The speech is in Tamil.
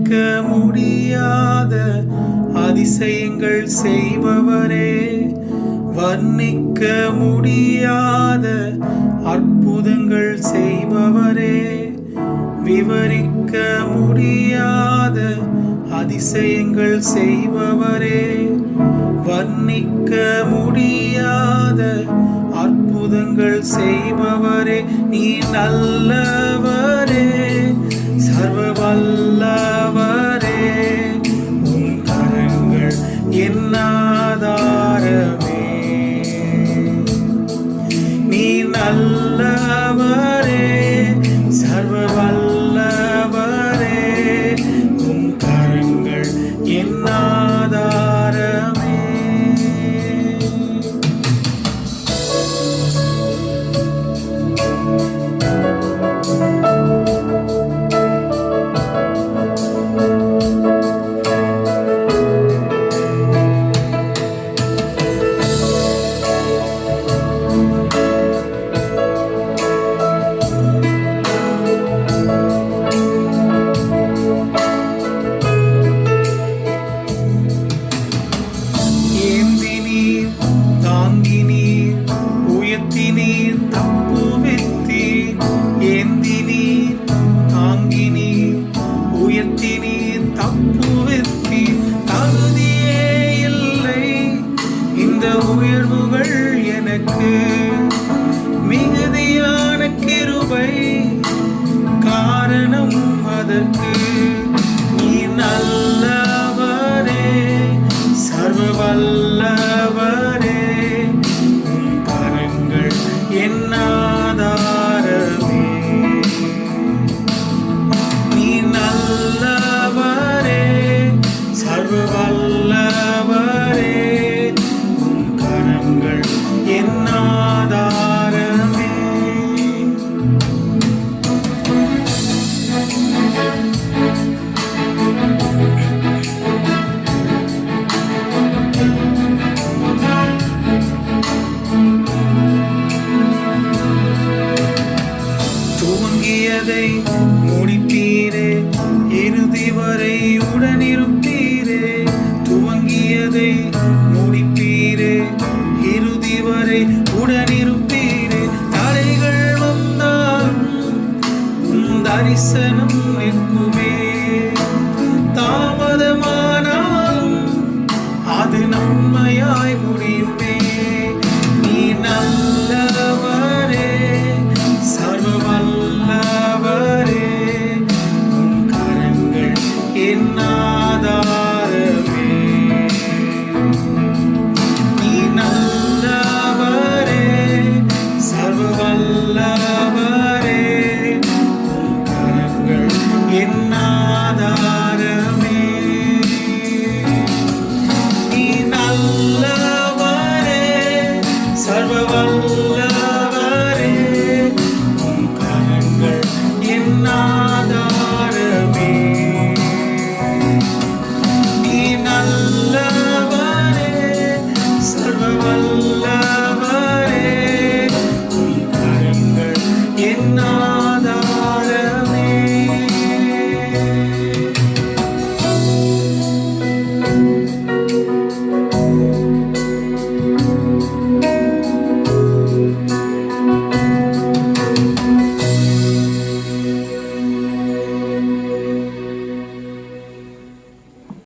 முடியாத அதிசயங்கள் செய்பவரே, வர்ணிக்க முடியாத அற்புதங்கள் செய்பவரே, விவரிக்க முடியாத அதிசயங்கள் செய்பவரே, வர்ணிக்க முடியாத அற்புதங்கள் செய்பவரே, நீ நல்லவரே, சர்வ வல்லவரே, உம் கரங்கள் என் ஆதாரமே. நீ நல்லவரே, சர்வ வல்லவரே, உம் கரங்கள் என் ஆதாரமே. ஏந்தினீர் தப்புவித்தீர், ஏந்தினீர் தாங்கினீர் உயர்த்தினீர் தப்புவித்தீர். தகுதியே இல்லை இந்த உயர்வுகள் எனக்கு, மிகுதியான கிருபை காரணம் அதற்கு. நீ நல்லவரே, சர்வ வல்லவரே, என் ஆதாரமே. நீ நல்லவரே, சர்வ வல்லவரே, உம் கரங்கள் என் ஆதாரமே. துவங்கியதை முடிப்பீரே, இறுதி வரை உடனிருப்பீர்.